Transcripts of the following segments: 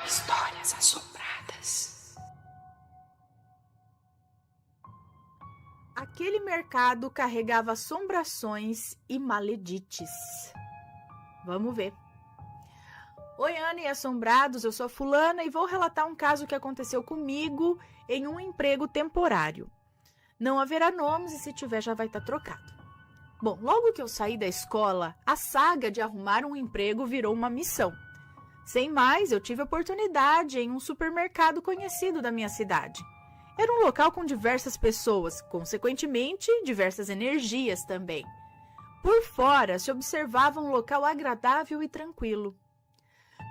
Histórias assombradas. Aquele mercado carregava assombrações e maledites. Vamos ver. Oi, Ana e assombrados, eu sou a fulana e vou relatar um caso que aconteceu comigo em um emprego temporário. Não haverá nomes e se tiver já vai estar trocado. Bom, logo que eu saí da escola, a saga de arrumar um emprego virou uma missão. Sem mais, eu tive oportunidade em um supermercado conhecido da minha cidade. Era um local com diversas pessoas, consequentemente, diversas energias também. Por fora, se observava um local agradável e tranquilo.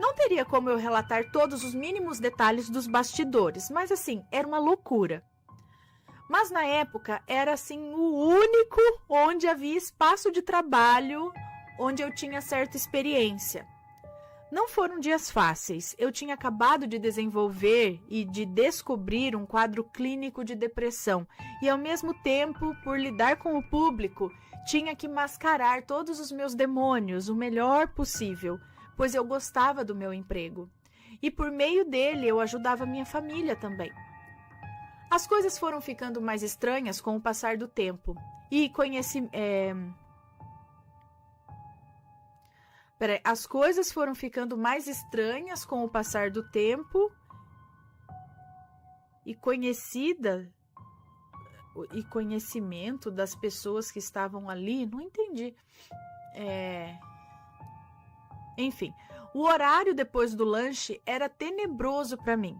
Não teria como eu relatar todos os mínimos detalhes dos bastidores, mas assim, era uma loucura. Mas na época, era assim o único onde havia espaço de trabalho, onde eu tinha certa experiência. Não foram dias fáceis. Eu tinha acabado de desenvolver e de descobrir um quadro clínico de depressão e, ao mesmo tempo, por lidar com o público, tinha que mascarar todos os meus demônios o melhor possível, pois eu gostava do meu emprego. E por meio dele eu ajudava minha família também. As coisas foram ficando mais estranhas com o passar do tempo e As coisas foram ficando mais estranhas com o passar do tempo e conhecimento das pessoas que estavam ali. Não entendi. Enfim, o horário depois do lanche era tenebroso para mim.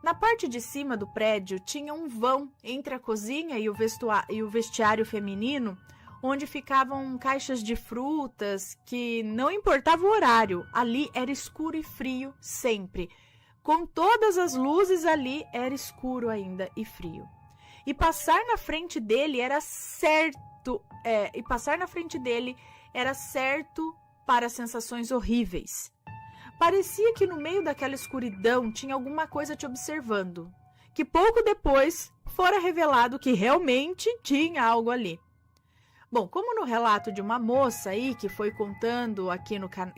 Na parte de cima do prédio tinha um vão entre a cozinha e o vestiário feminino, onde ficavam caixas de frutas, que não importava o horário, ali era escuro e frio sempre. Com todas as luzes ali era escuro ainda e frio. E passar na frente dele era certo para sensações horríveis. Parecia que no meio daquela escuridão tinha alguma coisa te observando, que pouco depois fora revelado que realmente tinha algo ali. Bom, como no relato de uma moça aí que foi contado aqui no canal,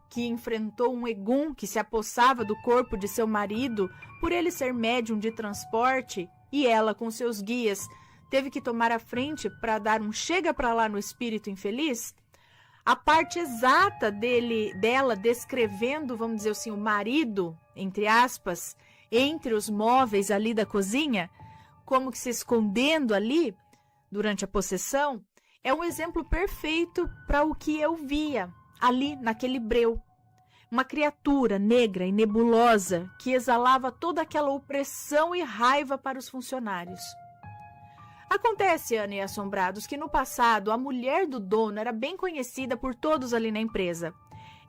que enfrentou um egum que se apossava do corpo de seu marido por ele ser médium de transporte e ela com seus guias teve que tomar a frente para dar um chega para lá no espírito infeliz, a parte exata dela descrevendo, vamos dizer assim, o marido, entre aspas, entre os móveis ali da cozinha, como que se escondendo ali durante a possessão, é um exemplo perfeito para o que eu via ali naquele breu. Uma criatura negra e nebulosa que exalava toda aquela opressão e raiva para os funcionários. Acontece, Ana e assombrados, que no passado a mulher do dono era bem conhecida por todos ali na empresa.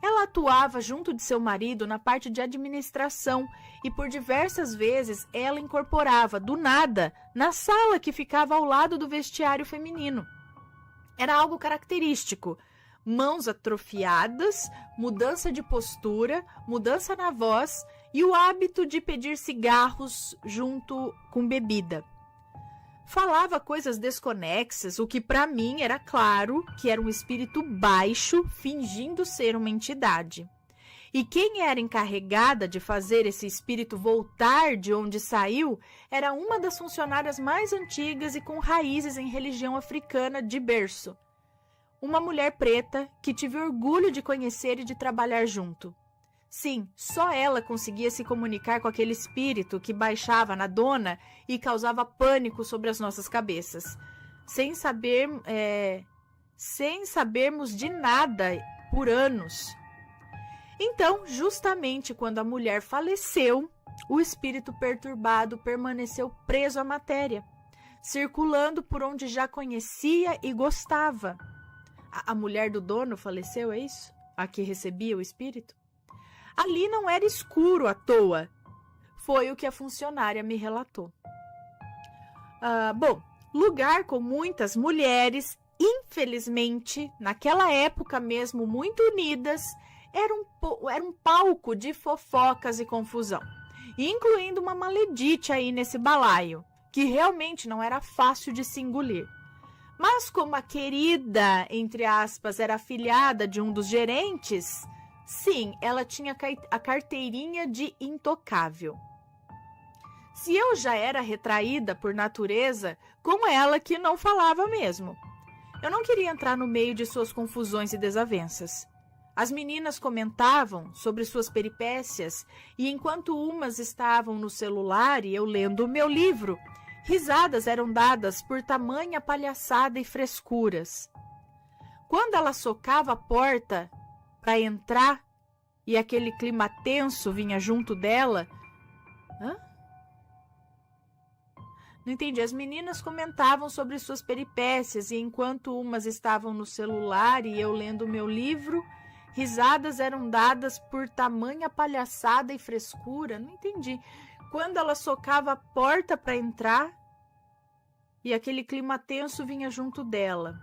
Ela atuava junto de seu marido na parte de administração e por diversas vezes ela incorporava, do nada, na sala que ficava ao lado do vestiário feminino. Era algo característico. Mãos atrofiadas, mudança de postura, mudança na voz e o hábito de pedir cigarros junto com bebida. Falava coisas desconexas, o que para mim era claro que era um espírito baixo fingindo ser uma entidade. E quem era encarregada de fazer esse espírito voltar de onde saiu era uma das funcionárias mais antigas e com raízes em religião africana de berço. Uma mulher preta que tive orgulho de conhecer e de trabalhar junto. Sim, só ela conseguia se comunicar com aquele espírito que baixava na dona e causava pânico sobre as nossas cabeças, sem sabermos de nada por anos. Então, justamente quando a mulher faleceu, o espírito perturbado permaneceu preso à matéria, circulando por onde já conhecia e gostava. A mulher do dono faleceu, é isso? A que recebia o espírito? Ali não era escuro à toa. Foi o que a funcionária me relatou. Bom, lugar com muitas mulheres, infelizmente, naquela época mesmo muito unidas, era um palco de fofocas e confusão, incluindo uma maledite aí nesse balaio, que realmente não era fácil de se engolir. Mas como a querida, entre aspas, era afilhada de um dos gerentes, sim, ela tinha a carteirinha de intocável. Se eu já era retraída por natureza, com ela que não falava mesmo. Eu não queria entrar no meio de suas confusões e desavenças. As meninas comentavam sobre suas peripécias e enquanto umas estavam no celular e eu lendo o meu livro, risadas eram dadas por tamanha palhaçada e frescuras. Quando ela socava a porta para entrar e aquele clima tenso vinha junto dela... Não entendi. As meninas comentavam sobre suas peripécias e enquanto umas estavam no celular e eu lendo o meu livro, risadas eram dadas por tamanha palhaçada e frescura. Não entendi. Quando ela socava a porta para entrar e aquele clima tenso vinha junto dela.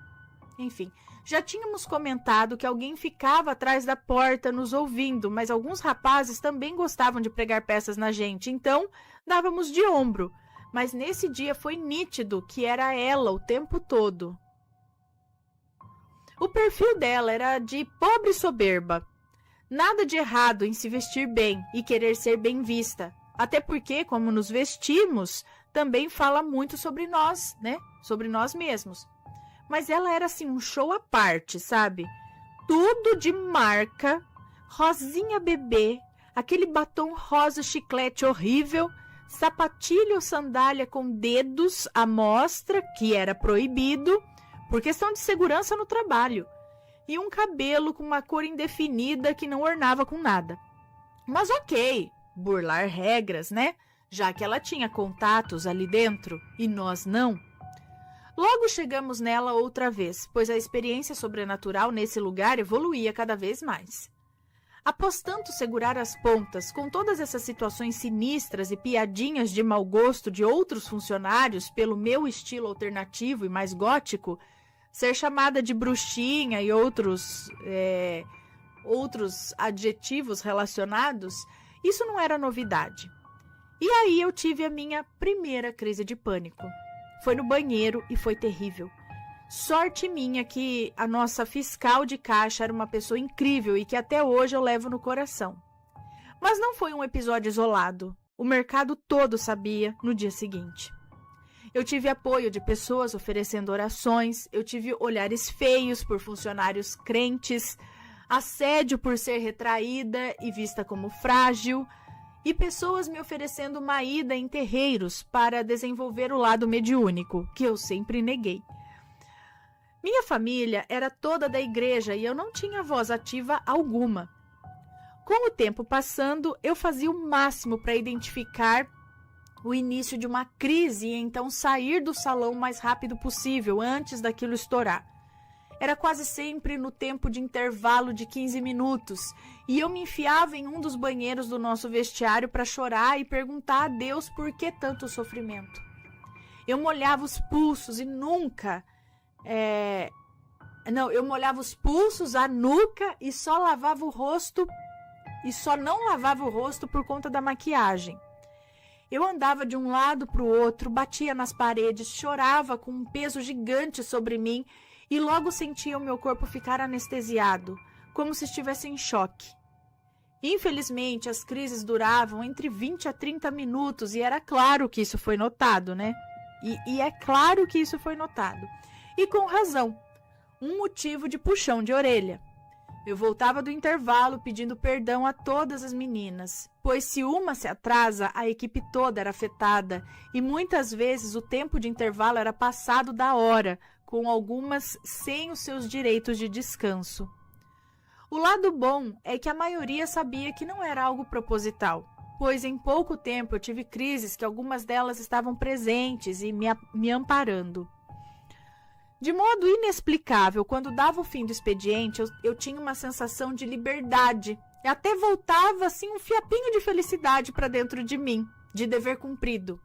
Enfim, já tínhamos comentado que alguém ficava atrás da porta nos ouvindo, mas alguns rapazes também gostavam de pregar peças na gente, então dávamos de ombro. Mas nesse dia foi nítido que era ela o tempo todo. O perfil dela era de pobre soberba. Nada de errado em se vestir bem e querer ser bem vista. Até porque, como nos vestimos, também fala muito sobre nós, né? Sobre nós mesmos. Mas ela era assim um show à parte, sabe? Tudo de marca, rosinha bebê, aquele batom rosa chiclete horrível, sapatilha ou sandália com dedos à mostra, que era proibido, por questão de segurança no trabalho, e um cabelo com uma cor indefinida que não ornava com nada. Mas ok, burlar regras, né? Já que ela tinha contatos ali dentro e nós não. Logo chegamos nela outra vez, pois a experiência sobrenatural nesse lugar evoluía cada vez mais. Após tanto segurar as pontas com todas essas situações sinistras e piadinhas de mau gosto de outros funcionários pelo meu estilo alternativo e mais gótico, ser chamada de bruxinha e outros adjetivos relacionados, isso não era novidade. E aí eu tive a minha primeira crise de pânico. Foi no banheiro e foi terrível. Sorte minha que a nossa fiscal de caixa era uma pessoa incrível e que até hoje eu levo no coração. Mas não foi um episódio isolado. O mercado todo sabia no dia seguinte. Eu tive apoio de pessoas oferecendo orações, eu tive olhares feios por funcionários crentes, assédio por ser retraída e vista como frágil, e pessoas me oferecendo uma ida em terreiros para desenvolver o lado mediúnico, que eu sempre neguei. Minha família era toda da igreja e eu não tinha voz ativa alguma. Com o tempo passando, eu fazia o máximo para identificar o início de uma crise e então sair do salão o mais rápido possível, antes daquilo estourar. Era quase sempre no tempo de intervalo de 15 minutos e eu me enfiava em um dos banheiros do nosso vestiário para chorar e perguntar a Deus por que tanto sofrimento. Eu molhava os pulsos e nunca... eu molhava os pulsos, a nuca e só lavava o rosto e só não lavava o rosto por conta da maquiagem. Eu andava de um lado para o outro, batia nas paredes, chorava com um peso gigante sobre mim e logo sentia o meu corpo ficar anestesiado, como se estivesse em choque. Infelizmente, as crises duravam entre 20 a 30 minutos e era claro que isso foi notado, né? E é claro que isso foi notado. E com razão, um motivo de puxão de orelha. Eu voltava do intervalo pedindo perdão a todas as meninas, pois se uma se atrasa, a equipe toda era afetada e muitas vezes o tempo de intervalo era passado da hora, com algumas sem os seus direitos de descanso. O lado bom é que a maioria sabia que não era algo proposital, pois em pouco tempo eu tive crises que algumas delas estavam presentes e me amparando. De modo inexplicável, quando dava o fim do expediente, eu tinha uma sensação de liberdade. E até voltava assim um fiapinho de felicidade para dentro de mim, de dever cumprido.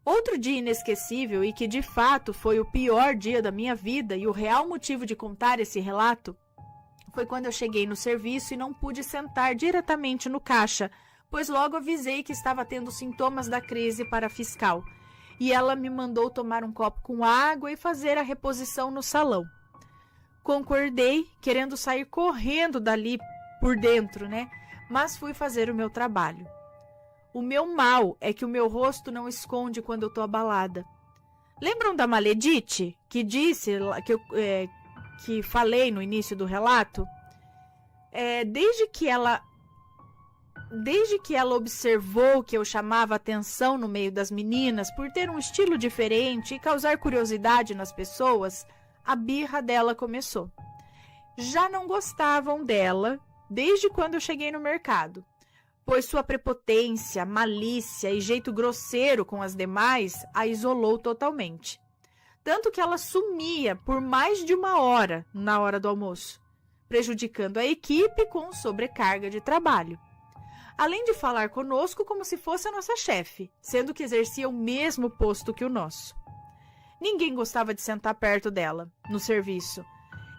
Outro dia inesquecível e que de fato foi o pior dia da minha vida e o real motivo de contar esse relato, foi quando eu cheguei no serviço e não pude sentar diretamente no caixa, pois logo avisei que estava tendo sintomas da crise para a fiscal. e ela me mandou tomar um copo com água e fazer a reposição no salão. Concordei, querendo sair correndo dali por dentro, né? Mas fui fazer o meu trabalho. O meu mal é que o meu rosto não esconde quando eu tô abalada. Lembram da Maledite, que disse, que falei no início do relato? Desde que ela observou que eu chamava atenção no meio das meninas por ter um estilo diferente e causar curiosidade nas pessoas, a birra dela começou. Já não gostavam dela desde quando eu cheguei no mercado, pois sua prepotência, malícia e jeito grosseiro com as demais a isolou totalmente. Tanto que ela sumia por mais de 1 hora na hora do almoço, prejudicando a equipe com sobrecarga de trabalho. Além de falar conosco como se fosse a nossa chefe, sendo que exercia o mesmo posto que o nosso. Ninguém gostava de sentar perto dela, no serviço.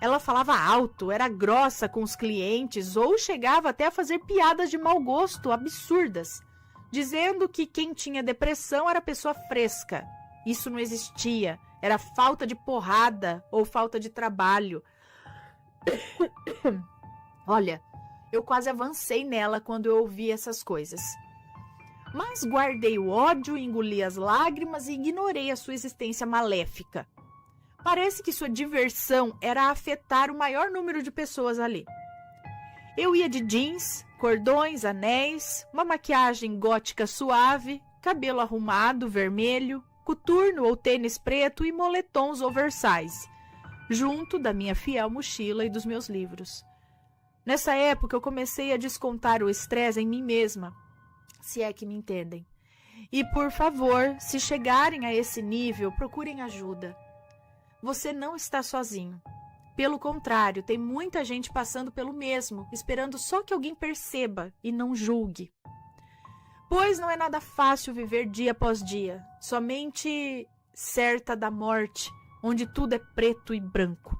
Ela falava alto, era grossa com os clientes ou chegava até a fazer piadas de mau gosto absurdas, dizendo que quem tinha depressão era pessoa fresca. Isso não existia, era falta de porrada ou falta de trabalho. Olha, eu quase avancei nela quando eu ouvi essas coisas. Mas guardei o ódio, engoli as lágrimas e ignorei a sua existência maléfica. Parece que sua diversão era afetar o maior número de pessoas ali. Eu ia de jeans, cordões, anéis, uma maquiagem gótica suave, cabelo arrumado, vermelho, coturno ou tênis preto e moletons oversize, junto da minha fiel mochila e dos meus livros. Nessa época eu comecei a descontar o estresse em mim mesma, se é que me entendem. E por favor, se chegarem a esse nível, procurem ajuda. Você não está sozinho. Pelo contrário, tem muita gente passando pelo mesmo, esperando só que alguém perceba e não julgue. Pois não é nada fácil viver dia após dia, somente certa da morte, onde tudo é preto e branco.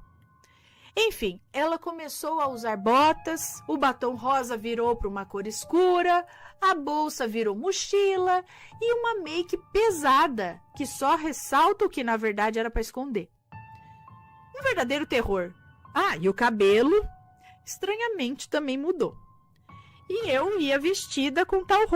Enfim, ela começou a usar botas, o batom rosa virou para uma cor escura, a bolsa virou mochila e uma make pesada, que só ressalta o que na verdade era para esconder. Um verdadeiro terror. E o cabelo, estranhamente, também mudou. E eu ia vestida com tal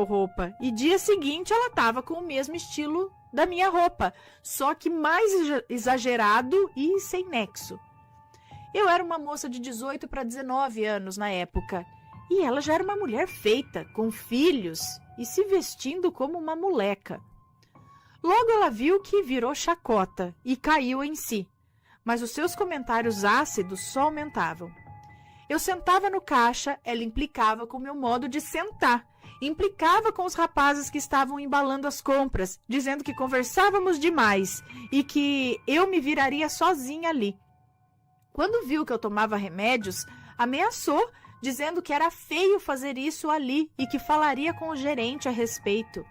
roupa. E dia seguinte ela estava com o mesmo estilo da minha roupa, só que mais exagerado e sem nexo. Eu era uma moça de 18 para 19 anos na época, e ela já era uma mulher feita, com filhos e se vestindo como uma moleca. Logo ela viu que virou chacota e caiu em si, mas os seus comentários ácidos só aumentavam. Eu sentava no caixa, ela implicava com o meu modo de sentar, implicava com os rapazes que estavam embalando as compras, dizendo que conversávamos demais e que eu me viraria sozinha ali. Quando viu que eu tomava remédios, ameaçou, dizendo que era feio fazer isso ali e que falaria com o gerente a respeito.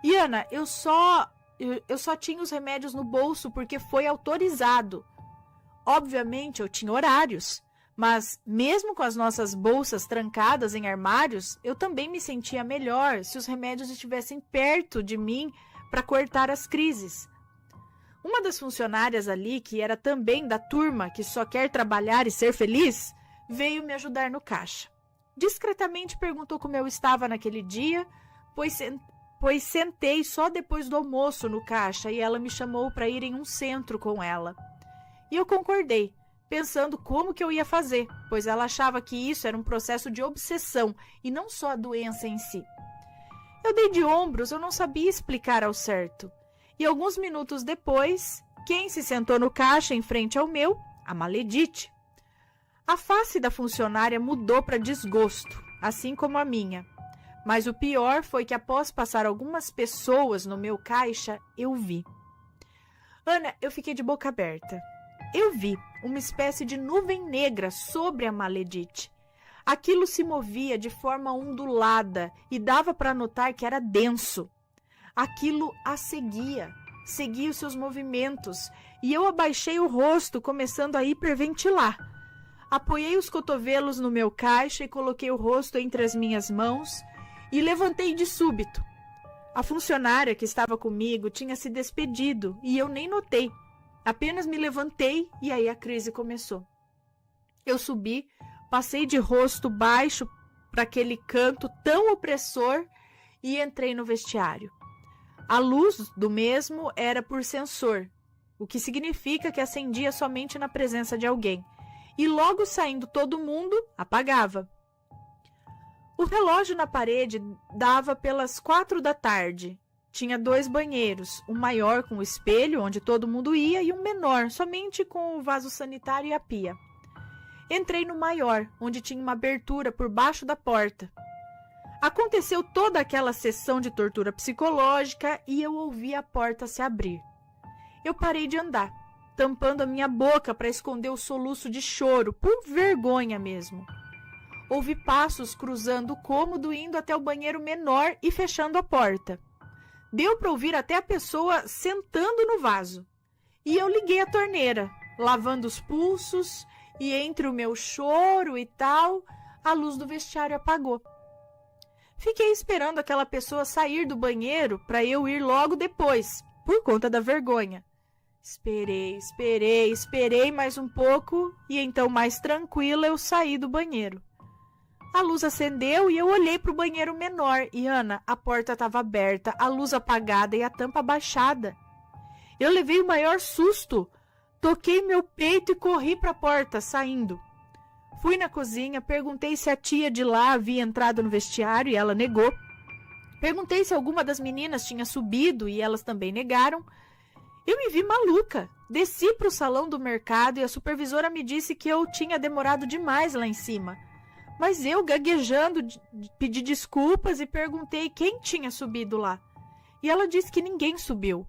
E Ana, eu só tinha os remédios no bolso porque foi autorizado. Obviamente eu tinha horários, mas mesmo com as nossas bolsas trancadas em armários, eu também me sentia melhor se os remédios estivessem perto de mim para cortar as crises. Uma das funcionárias ali, que era também da turma que só quer trabalhar e ser feliz, veio me ajudar no caixa. Discretamente perguntou como eu estava naquele dia, pois sentei só depois do almoço no caixa e ela me chamou para ir em um centro com ela. E eu concordei, pensando como que eu ia fazer, pois ela achava que isso era um processo de obsessão e não só a doença em si. Eu dei de ombros, eu não sabia explicar ao certo. E alguns minutos depois, quem se sentou no caixa em frente ao meu? A Maledite. A face da funcionária mudou para desgosto, assim como a minha. Mas o pior foi que após passar algumas pessoas no meu caixa, eu vi. Ana, eu fiquei de boca aberta. Eu vi uma espécie de nuvem negra sobre a Maledite. Aquilo se movia de forma ondulada e dava para notar que era denso. Aquilo a seguia os seus movimentos, e eu abaixei o rosto, começando a hiperventilar. Apoiei os cotovelos no meu caixa e coloquei o rosto entre as minhas mãos e levantei de súbito. A funcionária que estava comigo tinha se despedido e eu nem notei. Apenas me levantei e aí a crise começou. Eu subi, passei de rosto baixo para aquele canto tão opressor e entrei no vestiário. A luz do mesmo era por sensor, o que significa que acendia somente na presença de alguém. E logo saindo todo mundo, apagava. O relógio na parede dava pelas 4 da tarde. Tinha 2 banheiros, um maior com o espelho, onde todo mundo ia, e um menor, somente com o vaso sanitário e a pia. Entrei no maior, onde tinha uma abertura por baixo da porta. Aconteceu toda aquela sessão de tortura psicológica e eu ouvi a porta se abrir. Eu parei de andar, tampando a minha boca para esconder o soluço de choro, por vergonha mesmo. Ouvi passos cruzando o cômodo, indo até o banheiro menor e fechando a porta. Deu para ouvir até a pessoa sentando no vaso. E eu liguei a torneira, lavando os pulsos, e entre o meu choro e tal, a luz do vestiário apagou. Fiquei esperando aquela pessoa sair do banheiro para eu ir logo depois, por conta da vergonha. Esperei mais um pouco e então, mais tranquila, eu saí do banheiro. A luz acendeu e eu olhei para o banheiro menor e, Ana, a porta estava aberta, a luz apagada e a tampa baixada. Eu levei o maior susto, toquei meu peito e corri para a porta, saindo. Fui na cozinha, perguntei se a tia de lá havia entrado no vestiário e ela negou. Perguntei se alguma das meninas tinha subido e elas também negaram. Eu me vi maluca. Desci para o salão do mercado e a supervisora me disse que eu tinha demorado demais lá em cima. Mas eu, gaguejando, pedi desculpas e perguntei quem tinha subido lá. E ela disse que ninguém subiu,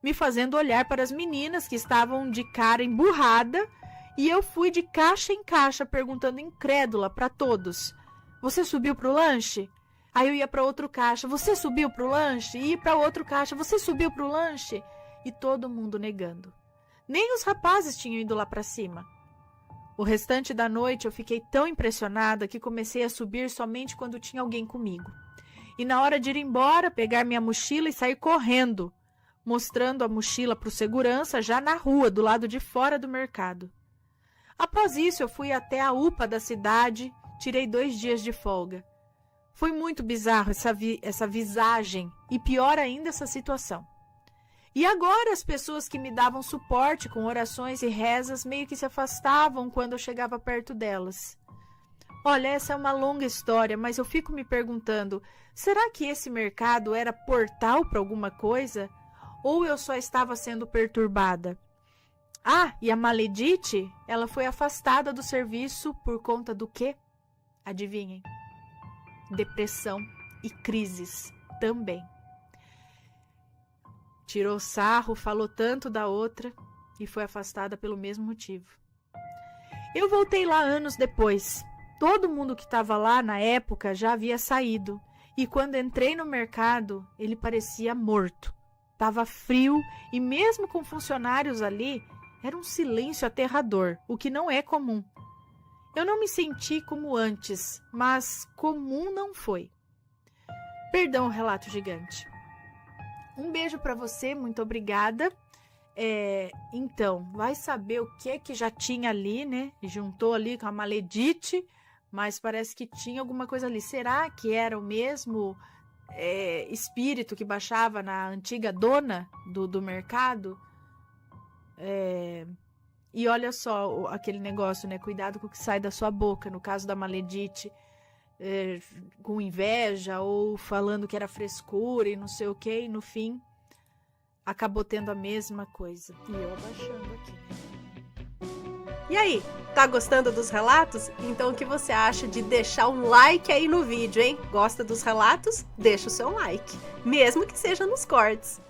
me fazendo olhar para as meninas que estavam de cara emburrada, e eu fui de caixa em caixa perguntando incrédula para todos. Você subiu para o lanche? Aí eu ia para outro caixa. Você subiu para o lanche? E ia para outro caixa. Você subiu para o lanche? E todo mundo negando. Nem os rapazes tinham ido lá para cima. O restante da noite eu fiquei tão impressionada que comecei a subir somente quando tinha alguém comigo. E na hora de ir embora, pegar minha mochila e sair correndo, mostrando a mochila para o segurança já na rua, do lado de fora do mercado. Após isso, eu fui até a UPA da cidade, tirei 2 dias de folga. Foi muito bizarro essa visagem e pior ainda essa situação. E agora as pessoas que me davam suporte com orações e rezas meio que se afastavam quando eu chegava perto delas. Olha, essa é uma longa história, mas eu fico me perguntando, será que esse mercado era portal para alguma coisa? Ou eu só estava sendo perturbada? Ah, e a Maledite, ela foi afastada do serviço por conta do quê? Adivinhem? Depressão e crises também. Tirou sarro, falou tanto da outra e foi afastada pelo mesmo motivo. Eu voltei lá anos depois. Todo mundo que estava lá na época já havia saído. E quando entrei no mercado, ele parecia morto. Estava frio e mesmo com funcionários ali, era um silêncio aterrador, o que não é comum. Eu não me senti como antes, mas comum não foi. Perdão, relato gigante. Um beijo para você, muito obrigada. Então, vai saber o que já tinha ali, né? Juntou ali com a Maledite, mas parece que tinha alguma coisa ali. Será que era o mesmo espírito que baixava na antiga dona do mercado? E olha só aquele negócio, né? Cuidado com o que sai da sua boca. No caso da Maledite, com inveja ou falando que era frescura e não sei o que, e no fim acabou tendo a mesma coisa. E eu abaixando aqui. E aí, tá gostando dos relatos? Então o que você acha de deixar um like aí no vídeo, hein? Gosta dos relatos? Deixa o seu like, mesmo que seja nos cortes.